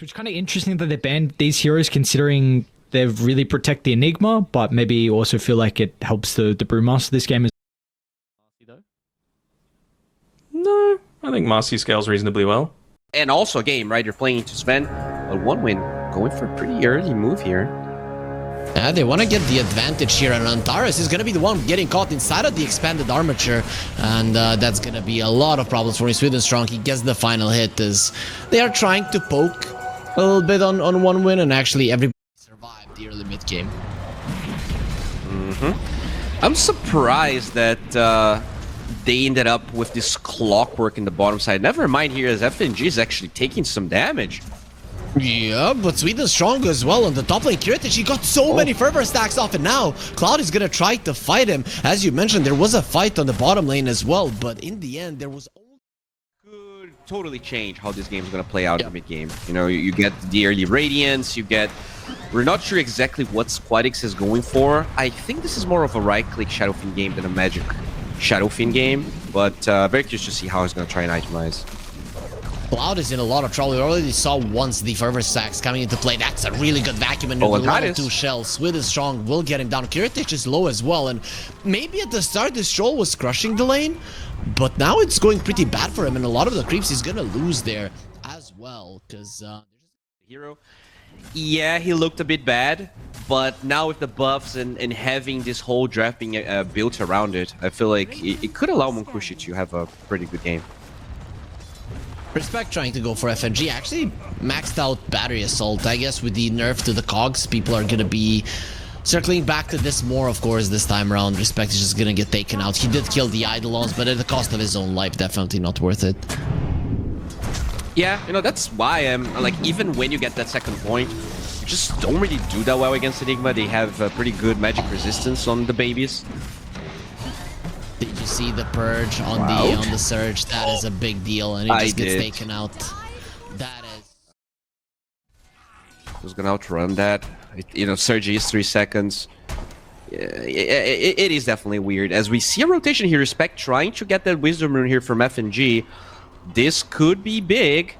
Which kind of interesting that they banned these heroes, considering they really protect the Enigma, but maybe also feel like it helps the Brewmaster this game. No, I think Marcy scales reasonably well. And also a game, right? You're playing to Sven, but 1 win, going for a pretty early move here. Yeah, they want to get the advantage here, and Antares is going to be the one getting caught inside of the expanded armature, and that's going to be a lot of problems for him. Sweden Strong, he gets the final hit as they are trying to poke a little bit on 1 win, and actually everybody survived the early mid game. I'm surprised that they ended up with this clockwork in the bottom side. Never mind here, as FNG is actually taking some damage. Yeah, but Sweden Strong as well on the top lane. Kiritich, he got so many fervor stacks off, and now Cloud is gonna try to fight him. As you mentioned, there was a fight on the bottom lane as well, but in the end, there was only... Could totally change how this game is gonna play out in the mid game. You know, you get the early Radiance, you get... We're not sure exactly what Squadix is going for. I think this is more of a right-click Shadowfiend game than a Magic Shadowfiend game, but very curious to see how he's gonna try and itemize. Cloud is in a lot of trouble. We already saw once the fervor stacks coming into play. That's a really good vacuum and level 2 shells. Sweden Strong will get him down. Kiritich is low as well, and maybe at the start this troll was crushing the lane, but now it's going pretty bad for him, and a lot of the creeps he's gonna lose there as well, because Hero, yeah, he looked a bit bad, but now with the buffs and having this whole draft being built around it, I feel like it could allow Monkushi to have a pretty good game. Respect trying to go for FNG. Actually maxed out battery assault. I guess with the nerf to the cogs, people are gonna be circling back to this more, of course, this time around. Respect is just gonna get taken out. He did kill the Eidolons, but at the cost of his own life. Definitely not worth it. Yeah, you know, that's why I'm like, even when you get that second point, you just don't really do that well against Enigma. They have pretty good magic resistance on the babies. Did you see the purge on the surge? That is a big deal, and he just gets taken out. That is. Who's gonna outrun that? You know, surge is 3 seconds. Yeah, it is definitely weird. As we see a rotation here, Respect trying to get that Wisdom Rune here from FNG. This could be big.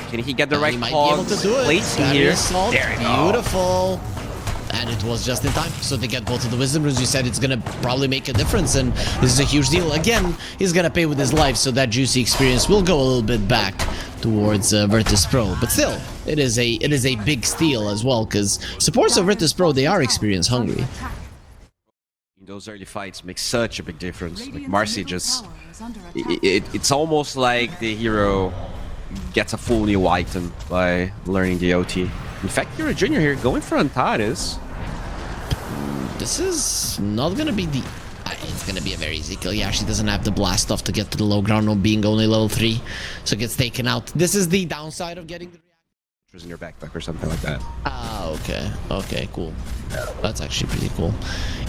Can he get the right cogs placing here? There we go. Beautiful. And it was just in time, so they get both of the Wisdom Runes. You said it's gonna probably make a difference, and this is a huge deal. Again, he's gonna pay with his life, so that juicy experience will go a little bit back towards Virtus Pro. But still, it is a big steal as well, because supporters of Virtus Pro, they are experience hungry. Those early fights make such a big difference. Like Marcy just, it's almost like the hero gets a full new item by learning the OT. In fact, you're a junior here going for Antares. This is not gonna be the... It's gonna be a very easy kill. He actually doesn't have the blast off to get to the low ground, on being only level 3. So it gets taken out. This is the downside of getting the... In your backpack or something like that. Ah, okay. Okay, cool. That's actually pretty cool.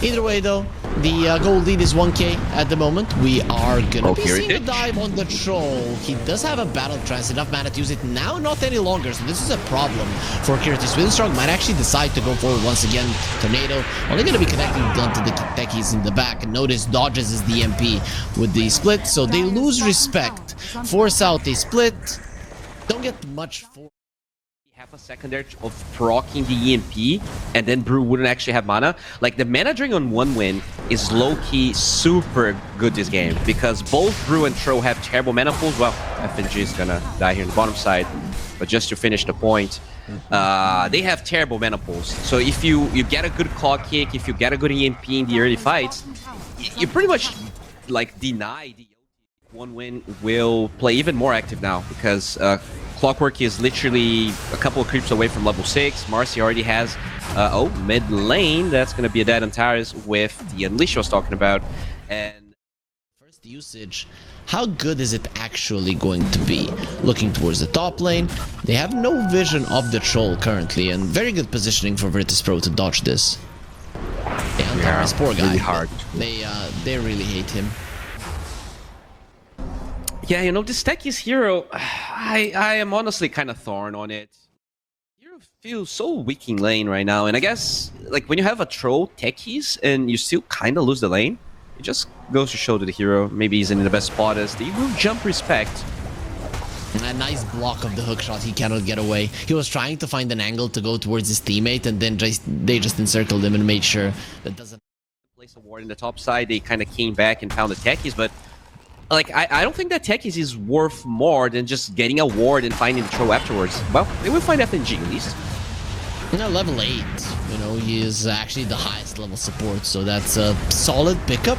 Either way, though, the gold lead is 1k at the moment. We are gonna be seeing a dive on the troll. He does have a battle trance, enough mana to use it now, not any longer. So this is a problem for Kiritich. Sweden Strong might actually decide to go forward once again. Tornado only gonna be connecting down to the techies in the back. And notice dodges is the MP with the split, so they lose respect. Force out a split. Don't get much for. Half a second there of proccing the EMP, and then Brew wouldn't actually have mana. Like, the mana drain on 1 win is low-key super good this game, because both Brew and Tro have terrible mana pools. Well, FNG is gonna die here on the bottom side, but just to finish the point, they have terrible mana pools. So if you get a good clock kick, if you get a good EMP in the early fights, you pretty much like deny the 1 win will play even more active now, because Clockwork is literally a couple of creeps away from level 6. Marcy already has, mid lane. That's going to be a dead Antares with the Unleash I was talking about. And first usage, how good is it actually going to be? Looking towards the top lane, they have no vision of the troll currently, and very good positioning for Virtus Pro to dodge this. Yeah, Antares, poor guy. Really hard. They really hate him. Yeah, you know, this Techies hero, I am honestly kind of torn on it. Hero feels so weak in lane right now, and I guess, like, when you have a troll Techies and you still kind of lose the lane, it just goes to show that the hero maybe isn't in the best spot, as they will jump respect. A nice block of the hook shot. He cannot get away. He was trying to find an angle to go towards his teammate, and then they just encircled him and made sure that doesn't place a ward in the top side. They kind of came back and found the techies, but like I don't think that techies is worth more than just getting a ward and finding the throw afterwards. Well, they will find FNG at least. No, level 8. You know, he is actually the highest level support, so that's a solid pickup.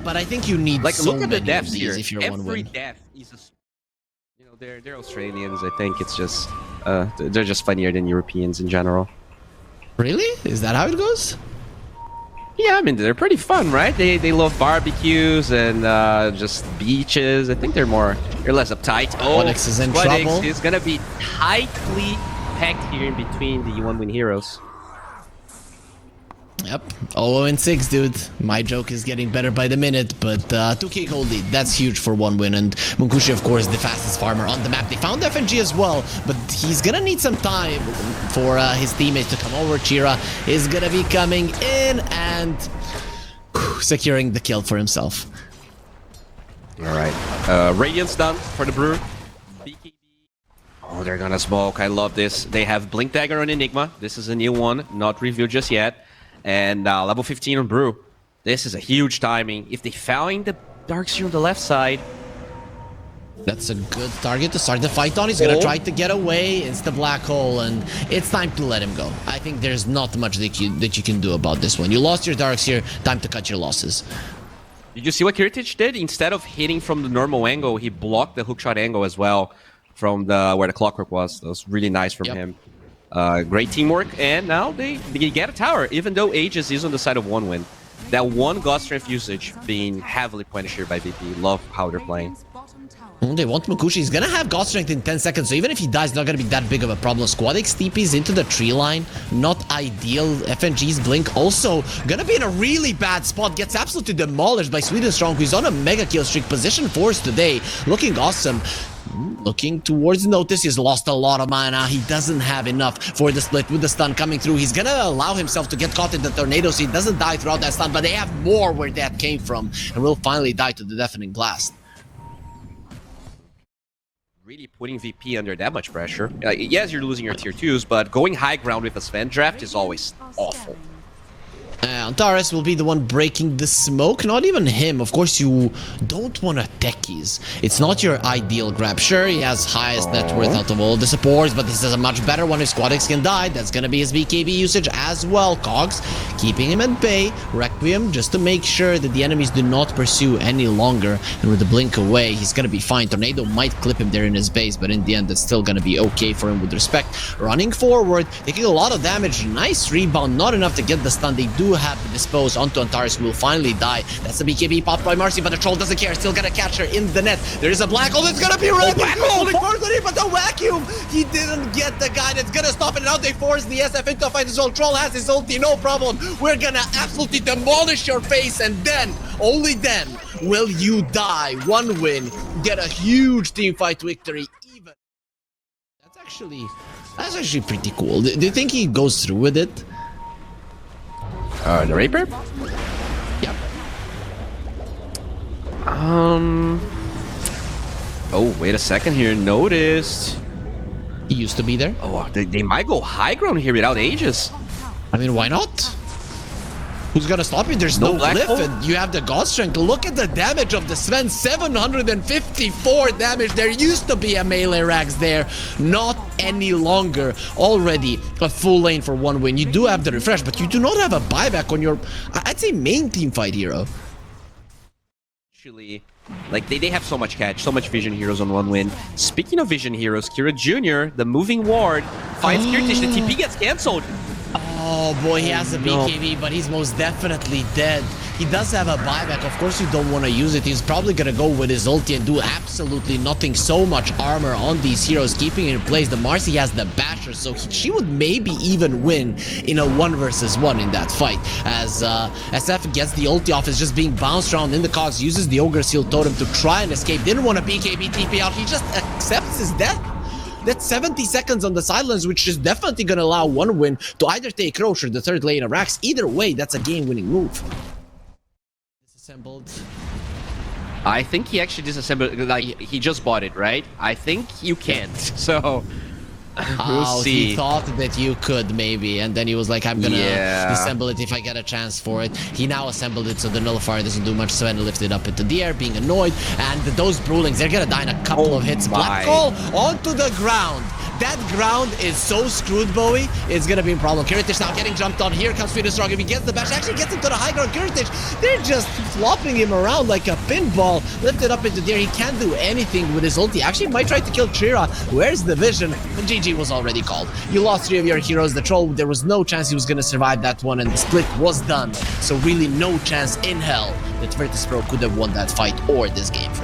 But I think you need Like so look at the many deaths of here. these if you're Every 1-win. death is a, you know, they're Australians. I think it's just they're just funnier than Europeans in general. Really? Is that how it goes? Yeah, I mean they're pretty fun, right? They love barbecues and just beaches. I think they're less uptight. Oh, Onyx is in Onyx trouble. is gonna be tightly packed here in between the 1-win heroes. Yep. 0-6, dude. My joke is getting better by the minute, but 2k gold lead. That's huge for 1-win. And Munkushi, of course, the fastest farmer on the map. They found FNG as well, but he's gonna need some time for his teammates to come over. Chira is gonna be coming in and securing the kill for himself. All right. Radiant's done for the Brew. BKB. Oh, they're gonna smoke. I love this. They have Blink Dagger on Enigma. This is a new one, not revealed just yet. And level 15 on Brew. This is a huge timing. If they find the Darkseer on the left side... That's a good target to start the fight on. He's gonna try to get away. It's the black hole, and it's time to let him go. I think there's not much that you can do about this one. You lost your Darkseer, time to cut your losses. Did you see what Kiritich did? Instead of hitting from the normal angle, he blocked the hookshot angle as well from where the clockwork was. That was really nice from him. Great teamwork, and now they get a tower, even though Aegis is on the side of 1-win. That one God Strength usage being heavily punished here by VP. Love how they're playing. They want Munkushi. He's gonna have God Strength in 10 seconds, so even if he dies, it's not gonna be that big of a problem. Squad X TPs into the tree line. Not ideal. FNG's Blink also gonna be in a really bad spot. Gets absolutely demolished by Sweden Strong, who's on a mega kill streak. Position 4s today. Looking awesome. Looking towards Notice, he's lost a lot of mana. He doesn't have enough for the split with the stun coming through. He's gonna allow himself to get caught in the tornado so he doesn't die throughout that stun, but they have more where that came from and will finally die to the deafening blast. Really putting VP under that much pressure. Yes, you're losing your tier 2s, but going high ground with a Sven draft is always awful. Antares will be the one breaking the smoke, not even him. Of course, you don't want to techies. It's not your ideal grab. Sure, he has highest net worth out of all the supports, but this is a much better one if Squad X can die. That's going to be his BKB usage as well. Cogs keeping him at bay. Requiem just to make sure that the enemies do not pursue any longer. And with the blink away, he's going to be fine. Tornado might clip him there in his base, but in the end, it's still going to be okay for him with respect. Running forward, taking a lot of damage. Nice rebound, not enough to get the stun. They do have to dispose onto Antares, who will finally die. That's the BKB popped by Marcy, but the troll doesn't care. Still gonna catch her in the net. There is a black hole that's gonna be ready. But the vacuum, he didn't get the guy that's gonna stop it. Now they force the SF into a fight as well. Troll has his ulti, no problem. We're gonna absolutely demolish your face, and then, only then, will you die. 1-win, get a huge team fight victory. Even that's actually pretty cool. Do you think he goes through with it? The Rapier? Yep. Oh, wait a second here. Noticed. He used to be there. Oh, they might go high ground here without Aegis. I mean, why not? Who's gonna stop you? There's No no black glyph, hole? and you have the God Strength. Look at the damage of the Sven. 754 damage. There used to be a melee Rags there. Not any longer. Already a full lane for 1-win. You do have the refresh, but you do not have a buyback on your, I'd say, main team fight hero. Actually, like they have so much catch, so much vision heroes on 1-win. Speaking of vision heroes, Kira Jr., the moving ward, finds Kiritich. The TP gets cancelled. Oh boy, he has a BKB, but he's most definitely dead. He does have a buyback. Of course, you don't want to use it. He's probably going to go with his ulti and do absolutely nothing. So much armor on these heroes, keeping it in place. The Marcy has the Basher, so she would maybe even win in a 1 versus 1 in that fight. As SF gets the ulti off, is just being bounced around in the cogs, uses the Ogre Seal Totem to try and escape. Didn't want a BKB TP out. He just accepts his death. That's 70 seconds on the sidelines, which is definitely going to allow 1-win to either take Roche or the third lane of Rax. Either way, that's a game-winning move. Disassembled. I think he actually disassembled, like, he just bought it, right? I think you can't, so we'll see. He thought that you could, maybe, and then he was like, I'm gonna disassemble it if I get a chance for it. He now assembled it, so the nullifier doesn't do much, so and lifted up into the air, being annoyed, and those Brewlings, they're gonna die in a couple of hits. Black Hole onto the ground. That ground is so screwed, Bowie. It's gonna be a problem. Kiritich now getting jumped on. Here comes Swedish Strong. If he gets the bash, actually gets him to the high ground. Kiritich, they're just flopping him around like a pinball. Lifted up into the air. He can't do anything with his ulti. Actually, might try to kill Chira. Where's the vision? But GG was already called. You lost 3 of your heroes. The troll, there was no chance he was gonna survive that one, and the split was done. So really no chance in hell that Virtus Pro could have won that fight or this game for